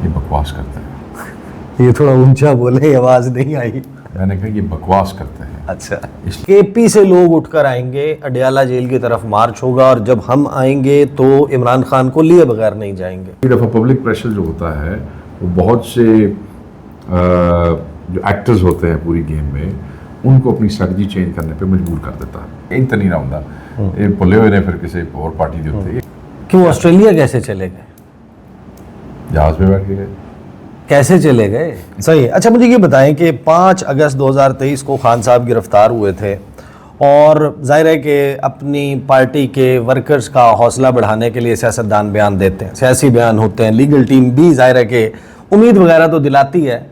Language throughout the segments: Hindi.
ये बकवास करते हैं। ये थोड़ा ऊंचा बोले, आवाज नहीं आई। मैंने कहा ये बकवास करते हैं। अच्छा, केपी से लोग उठकर आएंगे, अडयाला जेल की तरफ मार्च होगा और जब हम आएंगे तो इमरान खान को लिए बगैर नहीं जाएंगे। एक दफ़ा पब्लिक प्रेशर जो होता है वो बहुत से जो एक्टर्स होते हैं पूरी गेम में, उनको अपनी स्ट्रेटजी चेंज करने पे मजबूर कर देता है। एक तो नहीं रहा ये भुले हुए ने फिर किसी और पार्टी के उत्ते। क्यों ऑस्ट्रेलिया कैसे चले गए? जहाज में बैठ के गए। कैसे चले गए? सही। अच्छा, मुझे ये बताएं कि 5 अगस्त 2023 को खान साहब गिरफ्तार हुए थे और जाहिर है कि अपनी पार्टी के वर्कर्स का हौसला बढ़ाने के लिए सियासतदान बयान देते हैं, सियासी बयान होते हैं, लीगल टीम भी जाहिर है कि उम्मीद वगैरह तो दिलाती है।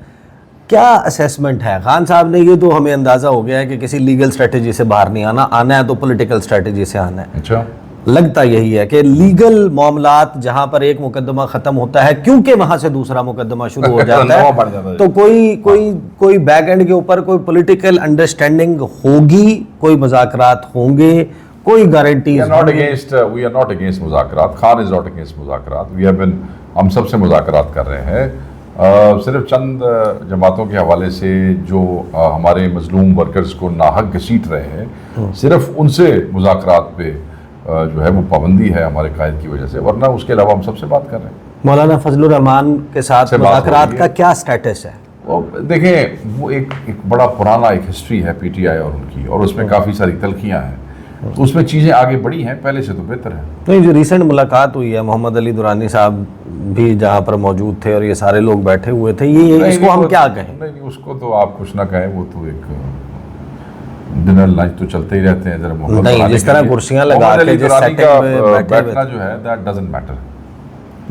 क्या असेसमेंट है? खान साहब ने ये तो हमें अंदाज़ा हो गया है कि किसी लीगल स्ट्रेटजी से बाहर नहीं आना है तो पॉलिटिकल स्ट्रेटजी से आना है। अच्छा, लगता यही है कि लीगल मामलात जहां पर एक मुकदमा खत्म होता है, क्योंकि वहां से दूसरा मुकदमा शुरू हो जाता है, तो कोई बैक एंड के ऊपर कोई पॉलिटिकल अंडरस्टैंडिंग होगी, कोई मुज़ाकरात होंगे, कोई guarantee. We are not against मुज़ाकरात। खान इज नॉट अगेंस्ट मुज़ाकरात। हम सबसे मुज़ाकरात कर रहे हैं। सिर्फ चंद जमातों के हवाले से जो हमारे मजलूम वर्कर्स को नाहक घसीट रहे हैं, सिर्फ उनसे मुज़ाकरात पे जो है वो पाबंदी है हमारे कायद की वजह से, वरना उसके अलावा हम सबसे बात कर रहे हैं। मौलाना फजलुर रहमान के साथ मुज़ाकरात का क्या स्टेटस है? वो देखें, वो एक बड़ा पुराना एक हिस्ट्री है पीटीआई और उनकी, और उसमें काफ़ी सारी तलखियाँ हैं, तो उसमें चीज़ें आगे बढ़ी हैं, पहले से तो बेहतर है। नहीं, जो रिसेंट मुलाकात हुई है, मोहम्मद अली दुरानी साहब भी जहाँ पर मौजूद थे और ये सारे लोग बैठे हुए थे, ये इसको हम क्या कहें? नहीं, उसको तो आप कुछ ना कहें, वो तो एक डिनर लंच तो चलते ही रहते हैं। जरा नहीं, जिस तरह कुर्सियां लगा के जिस सेटिंग में बैठना जो है दैट डजंट मैटर।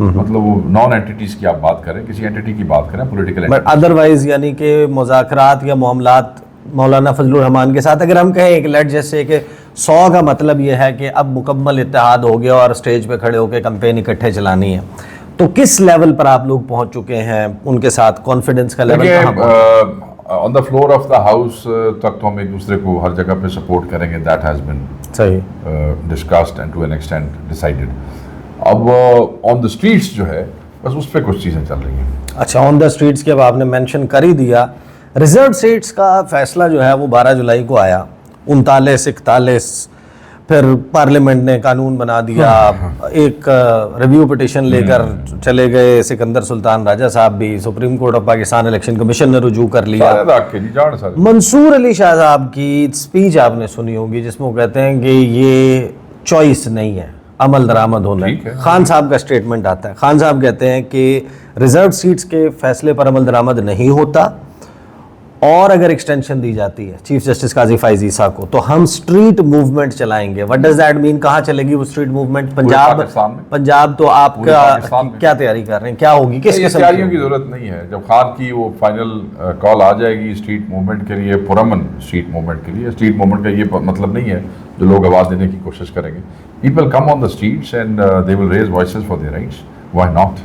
मतलब वो नॉन एंटिटीज की आप बात करें, किसी एंटिटी की बात करें, पॉलिटिकल बट अदरवाइज यानी कि मुज़ाकरात या मामलात मौलाना फजलुर रहमान के साथ अगर हम कहें कि लेट जैसे कि 100 का मतलब ये है कि अब मुकम्मल इत्तेहाद हो गया और स्टेज पे खड़े होकर कैंपेन इकट्ठे चलानी है, तो किस लेवल पर आप लोग पहुंच चुके हैं उनके साथ? कॉन्फिडेंस का लेवल कहां पर? On the floor of the house तक तो हम एक दूसरे को हर जगह पे सपोर्ट करेंगे। दैट हैज़ बिन सही discussed and to an extent decided. अब ऑन द स्ट्रीट्स जो है बस उस पर कुछ चीज़ें चल रही हैं। अच्छा, ऑन द स्ट्रीट्स के अब आपने मेंशन कर ही दिया। रिजर्व सीट्स का फैसला जो है वो 12 जुलाई को आया, 39, 41, फिर पार्लियामेंट ने कानून बना दिया। एक रिव्यू पिटिशन लेकर चले गए सिकंदर सुल्तान राजा साहब भी, supreme court of Pakistan election commission ने रुजू कर लिया। मंसूर अली शाह साहब की स्पीच आपने सुनी होगी जिसमें वो कहते हैं कि ये चॉइस नहीं है, अमल दरामद होना है। खान साहब का स्टेटमेंट आता है, खान साहब कहते हैं कि रिजर्व सीट्स के फैसले पर अमल दरामद नहीं होता और अगर एक्सटेंशन दी जाती है चीफ जस्टिस काजी फाइज ईसा को तो हम स्ट्रीट मूवमेंट चलाएंगे। What does that mean? कहाँ चलेगी वो स्ट्रीट मूवमेंट? पंजाब तो आपका क्या तैयारी कर रहे हैं? क्या होगी? किस तैयारियों की जरूरत नहीं है। जब खान की वो फाइनल कॉल आ जाएगी स्ट्रीट मूवमेंट के लिए, पुरअमन स्ट्रीट मूवमेंट के लिए, स्ट्रीट मूवमेंट का ये मतलब नहीं है जो लोग आवाज़ देने की कोशिश करेंगे। People come on the streets and they will raise voices for their rights. Why not?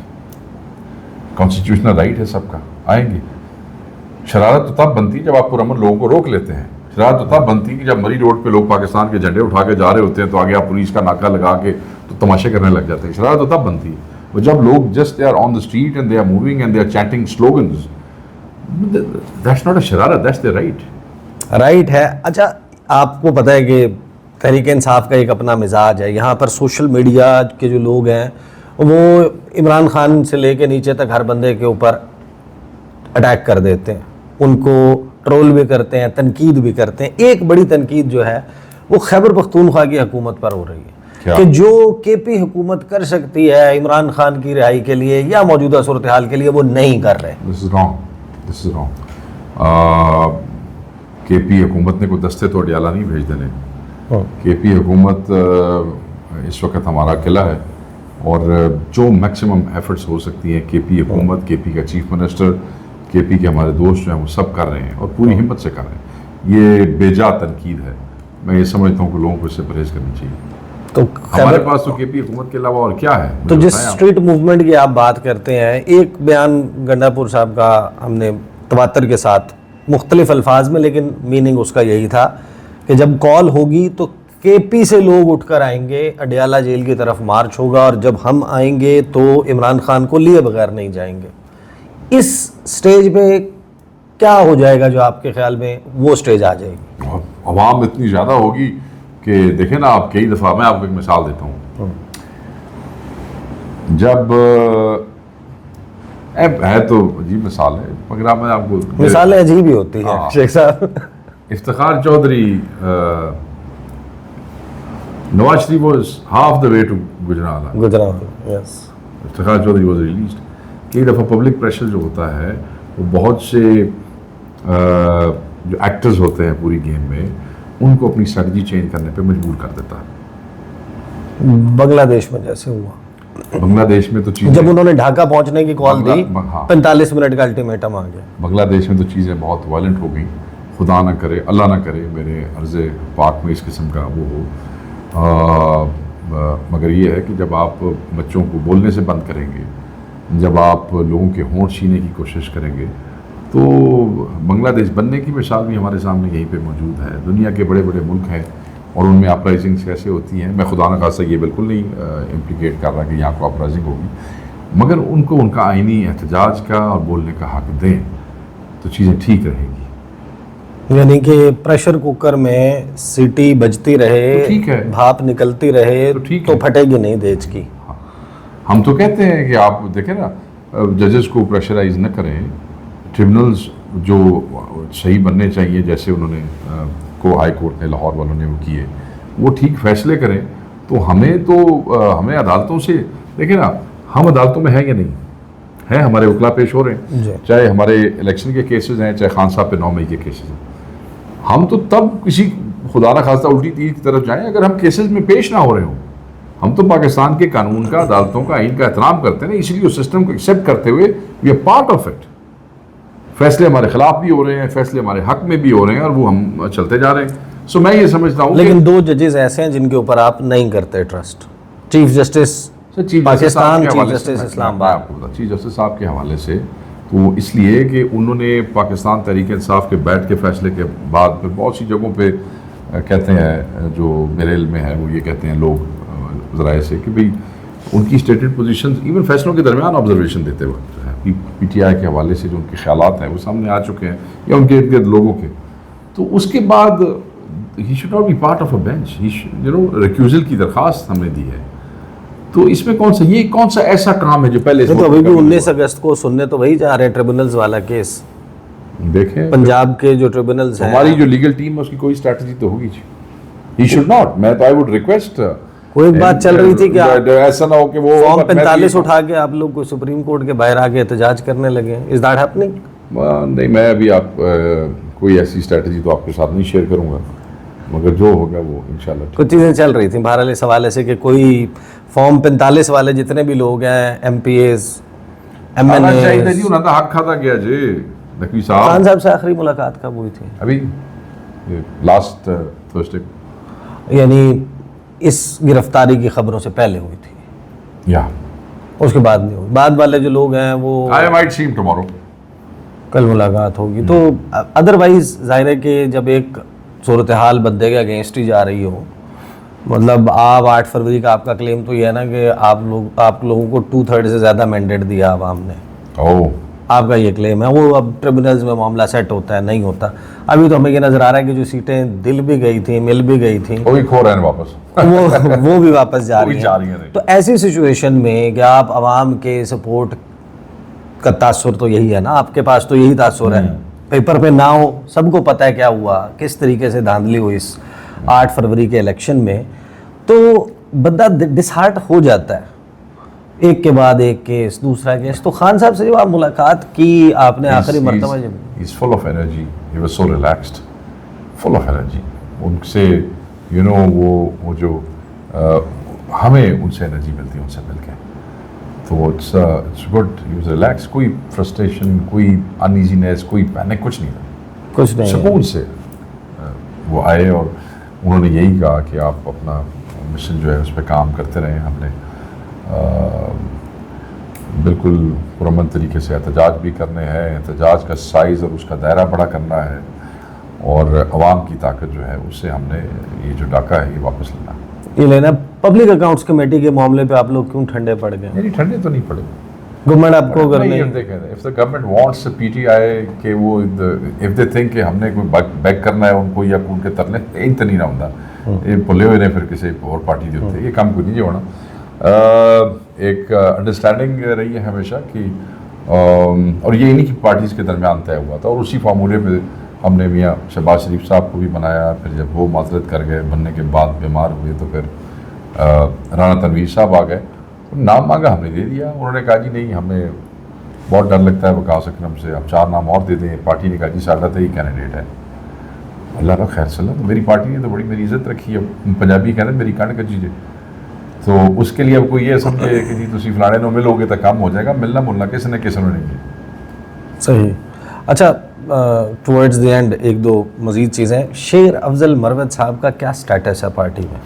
Constitutional right है सबका, आएंगे। शरारत तो तब बनती जब आप पुरअमन लोगों को रोक लेते हैं। शरारत तो तब बनती कि जब मरी रोड पे लोग पाकिस्तान के झंडे उठा के जा रहे होते हैं तो आगे आप पुलिस का नाका लगा के तो तमाशे करने लग जाते हैं। शरारत तो तब बनती है वो जब लोग just they are on the street and they are moving and they are chatting slogans. That's not a शरारत, दैट्स देयर राइट। राइट है। अच्छा, आपको पता है कि तहरीक इंसाफ का एक अपना मिजाज है। यहाँ पर सोशल मीडिया के जो लोग हैं वो इमरान खान से लेके नीचे तक हर बंदे के ऊपर अटैक कर देते हैं, उनको ट्रोल भी करते हैं, तनकीद भी करते हैं। एक बड़ी तनकीद जो है वो खैबर पख्तूनख्वा की हुकूमत पर हो रही है कि जो केपी हुकूमत कर सकती है इमरान खान की रिहाई के लिए या मौजूदा सूरत हाल के लिए वो नहीं कर रहे। This is wrong. केपी हुकूमत ने कोई दस्ते तो अडयाला नहीं भेज देने। केपी हुकूमत इस वक्त हमारा किला है और जो मैक्सिमम एफर्ट्स हो सकती हैं केपी हुकूमत, केपी का चीफ मिनिस्टर, केपी के हमारे दोस्त जो हैं वो सब कर रहे हैं और पूरी हिम्मत से कर रहे हैं। ये बेजा तनकीद है। मैं ये समझता हूँ कि लोगों को इससे परहेज करनी चाहिए। तो हमारे पास तो केपी हुकूमत के अलावा और क्या है? तो जिस स्ट्रीट मूवमेंट की आप बात करते हैं, एक बयान गंडापुर साहब का हमने तवातर के साथ मुख्तलिफ अल्फाज में, लेकिन मीनिंग उसका यही था कि जब कॉल होगी तो केपी से लोग उठकर आएंगे, अडयाला जेल की तरफ मार्च होगा और जब हम आएंगे तो इमरान खान को लिए बगैर नहीं जाएंगे। इस स्टेज पे क्या हो जाएगा जो आपके ख्याल में वो स्टेज आ जाएगी? अवाम इतनी ज़्यादा होगी कि देखें ना आप, कई दफ़ा मैं आपको एक मिसाल देता हूँ। जब है तो अजीब मिसाल है, मगर मैं आपको मिसालें अजीब ही होती हैं Sheikh sahab. Iftikhar Chaudhry, Nawaz Sharif was half the way to Gujrat, yes. Iftikhar Chaudhry was released. कई दफ़ा पब्लिक प्रेशर जो होता है वो बहुत से जो एक्टर्स होते हैं पूरी गेम में, उनको अपनी स्ट्रेटजी चेंज करने पे मजबूर कर देता है। बांग्लादेश में जैसे हुआ, बांग्लादेश में तो चीज़ें, जब उन्होंने ढाका पहुंचने की कॉल दी, हाँ, 45 मिनट का अल्टीमेटम आ गया। बांग्लादेश में तो चीज़ें बहुत वायलेंट हो गई। खुदा ना करे, अल्लाह ना करे मेरे अर्ज़ पाक में इस किस्म का वो हो। मगर ये है कि जब आप बच्चों को बोलने से बंद करेंगे, जब आप लोगों के होंठ छीनने की कोशिश करेंगे, तो बांग्लादेश बनने की मिसाल भी हमारे सामने यहीं पे मौजूद है। दुनिया के बड़े बड़े मुल्क हैं और उनमें अपराइजिंग्स कैसे होती हैं। मैं खुदा न खासा ये बिल्कुल नहीं इम्प्लीकेट कर रहा कि यहाँ को अपराइजिंग होगी, मगर उनको उनका आइनी एहतजाज का और बोलने का हक दें तो चीज़ें ठीक रहेंगी। यानी कि प्रेशर कुकर में सीटी बजती रहे, तो ठीक है, भाप निकलती रहे, तो ठीक तो है, फटेगी नहीं देश की। हम तो कहते हैं कि आप देखें ना, जजेस को प्रेशराइज न करें, ट्रिब्यूनल्स जो सही बनने चाहिए, जैसे उन्होंने को हाई कोर्ट ने, लाहौर वालों ने वो किए, वो ठीक फैसले करें। तो हमें अदालतों से, देखें ना, हम अदालतों में हैं या नहीं हैं, हमारे वकला पेश हो रहे हैं, चाहे हमारे इलेक्शन के केसेस हैं, चाहे खान साहब पे 9 मई के केसेस हैं। हम तो तब किसी खुदा ना खास्ता उल्टी तीर की तरफ जाएं अगर हम केसेस में पेश ना हो रहे हों। हम तो पाकिस्तान के कानून का, अदालतों का, आइन का एहतराम करते हैं ना, इसलिए उस सिस्टम को एक्सेप्ट करते हुए we are part of it. फैसले हमारे खिलाफ भी हो रहे हैं, फैसले हमारे हक में भी हो रहे हैं, और वो हम चलते जा रहे हैं। सो मैं ये समझता हूँ, लेकिन 2 जजेस ऐसे हैं जिनके ऊपर आप नहीं करते trust. Chief justice Pakistan, chief justice Islamabad. Chief justice साहब के हवाले से तो इसलिए कि उन्होंने पाकिस्तान तहरीक इंसाफ के बैठ के फैसले के बाद फिर बहुत सी जगहों पे कहते हैं, जो मेरे इल्म में है, वो ये कहते हैं लोग ज़राए से कि भाई उनकी स्टेटेड पोजीशन, इवन फैसलों के दरमियान ऑब्जर्वेशन देते वक्त PTI के हवाले से जो उनके ख्यालात हैं वो सामने आ चुके हैं, या उनके इर्द गिर्द लोगों के। तो उसके बाद he should not be part of a bench, recusal की दरख्वास्त हमने दी है। तो इसमें कौन सा ऐसा काम है जो पहले तो अभी भी 19 अगस्त को सुनने तो वही जा रहे हैं, ट्रिब्यूनल्स वाला केस। देखें पंजाब के जो ट्रिब्यूनल्स हैं, हमारी जो लीगल टीम है उसकी कोई स्ट्रैटेजी तो होगी। ही शुड नॉट, मैं तो आई वुड रिक्वेस्ट, कोई बात चल रही थी कि ऐसा ना हो कि वो फॉर्म 45 उठा के आप लोग को सुप्रीम कोर्ट के बाहर आके एहतजाज करने लगे। Is that happening? नहीं, मैं अभी कोई ऐसी स्ट्रैटेजी तो आपके साथ नहीं शेयर करूंगा, मगर जो होगा वो इंशाल्लाह। कुछ चीज़ें चल रही थी बहरहाल इस हवाले से कि कोई फॉर्म 45 वाले जितने भी लोग हैं, MPAs, MNAs, जी उन्होंने हक खाता गया जी। नकवी साहब, खान साहब से आखिरी मुलाकात कब हुई थी? अभी लास्ट थर्सडे, यानी इस गिरफ्तारी की खबरों से पहले हुई थी, या उसके बाद नहीं हुई? बाद वाले जो लोग हैं वो I might see him tomorrow, कल मुलाकात होगी। तो अदरवाइज जाहिर है कि जब एक सूरत हाल बंदे के अगेंस्ट ही जा रही हो, मतलब आप 8 फरवरी का आपका क्लेम तो ये है ना कि आप लोगों को 2/3 से ज़्यादा मैंडेट दिया आवाम ने, आपका ये क्लेम है। वो अब ट्रिब्यूनल्स में मामला सेट होता है, नहीं होता। अभी तो हमें ये नज़र आ रहा है कि जो सीटें दिल भी गई थी, मिल भी गई थी, वो भी खो रहे हैं वापस, वो भी वापस जा रही हैं। तो ऐसी सिचुएशन में कि आप आवाम के सपोर्ट का तासुर तो यही है ना, आपके पास तो यही तासुर है, पेपर पे ना हो, सबको पता है क्या हुआ, किस तरीके से धांधली हुई इस 8 फरवरी के इलेक्शन में, तो बंदा डिसहार्ट हो जाता है। एक के बाद एक केस, दूसरा केस। तो खान साहब से जब आप मुलाकात की आपने आखिरी मरतबा, जब is full of energy, he was so relaxed, full of energy, उनसे वो जो हमें उनसे एनर्जी मिलती है उनसे मिलके, तो it's good, he was relax, कोई फ्रस्ट्रेशन, कोई अनईजीनेस, कोई पैनिक, कुछ नहीं था, कुछ नहीं, सुकून से वो आए। और उन्होंने यही कहा कि आप अपना मिशन जो है उस पर काम करते रहें। हमने बिल्कुल पुरअमन तरीके से एहतजाज भी करने हैं, एहतजाज का साइज़ और उसका दायरा बड़ा करना है, और अवाम की ताकत जो है उससे हमने ये जो डाका है ये वापस लेना। ये लेना। पब्लिक अकाउंट्स कमेटी के मामले पे आप लोग क्यों ठंडे पड़ गए? नहीं, ठंडे तो नहीं पड़े, गवर्नमेंट आपको अगर नहीं, नहीं देखें, if the government wants PTI के वो if they think कि हमने कोई बैक करना है उनको या उनके तरले इन तो नहीं ना होता ये भुले हुए ने फिर किसी और पार्टी के उत्ते ये काम कोई नहीं होना। एक अंडरस्टैंडिंग रही है हमेशा कि और ये इन्हीं की पार्टीज़ के दरमियान तय हुआ था और उसी फार्मूले पे हमने मियाँ शहबाज शरीफ साहब को भी बनाया। फिर जब वो माजरत कर गए बनने के बाद बीमार हुए तो फिर राना तनवीर साहब आ गए, नाम मांगा हमने दे दिया। उन्होंने कहा जी नहीं हमें बहुत डर लगता है वकास अकरम से, अब 4 नाम और दे दें। पार्टी ने कहा जी साडा तो ही कैंडिडेट है। अल्लाह का खैर सला, तो मेरी पार्टी ने तो बड़ी मेरी इज्जत रखी है, पंजाबी कहते हैं मेरी कण कजीजे, तो उसके लिए अब कोई ये समझे कि जी तुम फलाने नो मिलोगे तो काम हो जाएगा, मिलना मुलना किसी ने नहीं। सही। अच्छा, टुवर्ड्स द एंड एक दो मज़ीद चीज़ें, शेर अफजल मरवत साहब का क्या स्टेटस है पार्टी में?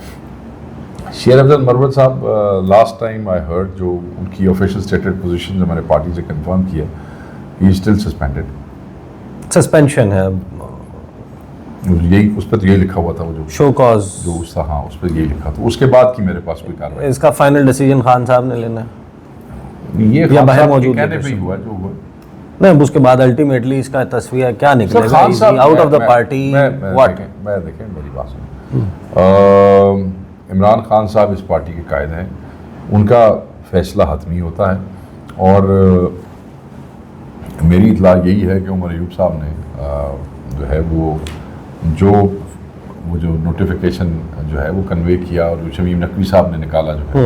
शेर अफजल मरवत साहब लास्ट टाइम आई हर्ड जो उनकी ऑफिशियल स्टेटेड पोजीशन जो मैंने पार्टी से कंफर्म किया, he is still suspended, suspension है, यही उस पर यही लिखा हुआ था वो जो शो कॉज जो उसका, हाँ उस पर यही लिखा था। उसके बाद की मेरे पास कोई कार्रवाई, इसका फाइनल डिसीजन खान साहब ने लेना है ये या खान बाहर साहब के मौजूद कहने है? पे ही हुआ जो हुआ। नहीं, उसके बाद अल्टीमेटली इसका तस्वीर क्या निकलेगा? खान साहब out of the party what? मैं देखें मेरी बात सुन, इमरान खान साहब इस पार्टी के कायद हैं, उनका फैसला हतमी होता है और मेरी इतला यही है कि उमर अयूब साहब ने जो है वो नोटिफिकेशन जो है वो कन्वे किया और जो शमीम नकवी साहब ने निकाला जो है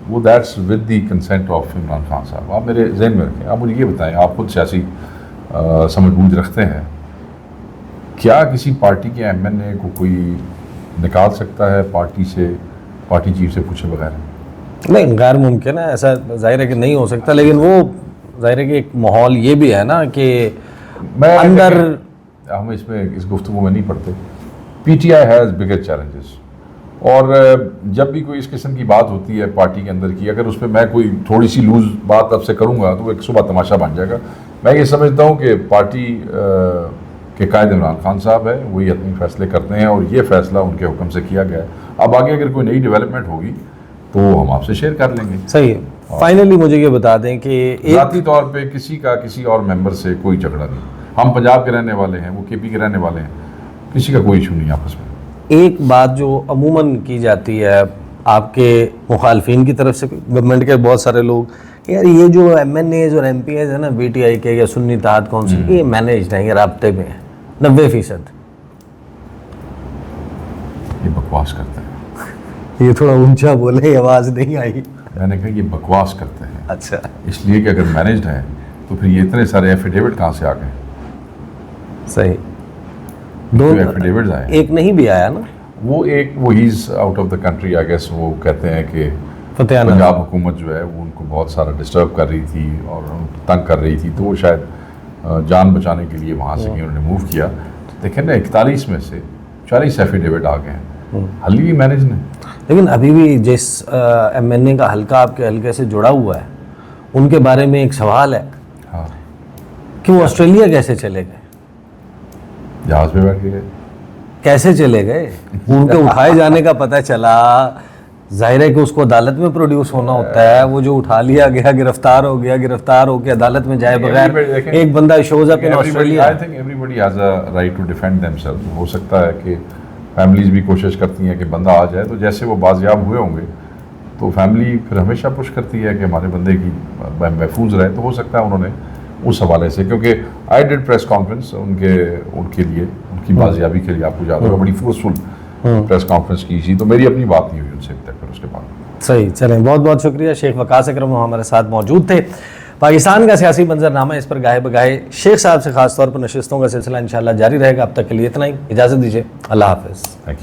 वो that's with the consent of Imran Khan साहब। आप मेरे जहन में रखें, आप मुझे ये बताएं, आप खुद सियासी समझबूझ रखते हैं, क्या किसी पार्टी के MNA को कोई निकाल सकता है पार्टी से, पार्टी चीफ से पूछे बगैर? नहीं, गैर मुमकिन है, ऐसा जाहिर है कि नहीं हो सकता, लेकिन वो जाहिर है कि एक माहौल ये भी है ना कि मैं अंदर हम इसमें इस गुफ्तगू में नहीं पढ़ते। PTI हैज़ बिगर चैलेंजेस और जब भी कोई इस किस्म की बात होती है पार्टी के अंदर की, अगर उस पर मैं कोई थोड़ी सी लूज बात अब से करूँगा तो एक सुबह तमाशा बन जाएगा। मैं ये समझता हूँ कि पार्टी के कायद इमरान खान साहब है, वही अपनी फैसले करते हैं और ये फैसला उनके हुक्म से किया गया है। अब आगे अगर कोई नई डेवलपमेंट होगी तो हम आपसे शेयर कर लेंगे। सही है। फाइनली मुझे ये बता दें कि ज़ाती तौर पे किसी का किसी और मेंबर से कोई झगड़ा नहीं, हम पंजाब के रहने वाले हैं, वो KP के रहने वाले हैं, किसी का कोई इशू नहीं आपस में। एक बात जो अमूमन की जाती है आपके मुखालफिन की तरफ से, गवर्नमेंट के बहुत सारे लोग, यार ये जो MNAs और MPs है ना PTI के या सुन्नी इत्तेहाद काउंसिल, ये मैनेज नहीं, राब्ते में है 90%। ये बकवास करते हैं। ये थोड़ा ऊंचा बोले, आवाज़ नहीं आई। मैंने कहा ये बकवास करते हैं। अच्छा, इसलिए कि अगर मैनेज्ड है तो फिर ये इतने सारे एफिडेविट कहाँ से आ गए? सही। दो एफिडेविट्स आए, एक नहीं भी आया ना, वो ही is out of the country I guess. वो कहते हैं कि फतेहाना पंजाब हुकूमत जो है वो उनको बहुत सारा डिस्टर्ब कर रही थी और तंग कर रही थी, तो वो शायद जान बचाने के लिए वहाँ से उन्होंने मूव किया। देखें ना, 41 में से 40 एफिडेविट आ गए हैं, हाल ही मैनेज ने। लेकिन अभी भी जिस MNA का हल्का आपके हल्के से जुड़ा हुआ है, उनके बारे में एक सवाल है हाँ, कि वो ऑस्ट्रेलिया कैसे चले गए? जहाज पे बैठ के गए। कैसे चले गए? उनके उठाए जाने का पता चला, जाहिर है कि उसको अदालत में प्रोड्यूस होना होता है। वो जो उठा लिया गया, गिरफ्तार हो गया, गिरफ्तार होकर अदालत में जाए बगैर एक बंदा shows up in Australia. I think everybody has a right to defend themselves. हो सकता है कि फैमिलीज भी कोशिश करती हैं कि बंदा आ जाए, तो जैसे वो बाजियाब हुए होंगे तो फैमिली फिर हमेशा पुश करती है कि हमारे बंदे की महफूज रहे। तो हो सकता है उन्होंने उस हवाले से, क्योंकि आई डिड प्रेस कॉन्फ्रेंस उनके लिए, उनकी बाजियाबी के लिए, आपको याद होगा बड़ी फोर्सफुल प्रेस कॉन्फ्रेंस की थी, तो मेरी अपनी बात नहीं हुई उनसे अब तक। फिर उसके बाद सही, चलें, बहुत बहुत शुक्रिया। शेख वकास अकरम हमारे साथ मौजूद थे। पाकिस्तान का सियासी मंजरनामा, इस पर गाहे बगाहे शेख साहब से खासतौर पर नशिस्तों का सिलसिला इंशाल्लाह जारी रहेगा। अब तक के लिए इतना ही, इजाज़त दीजिए, अल्लाह हाफ़िज़। Thank you.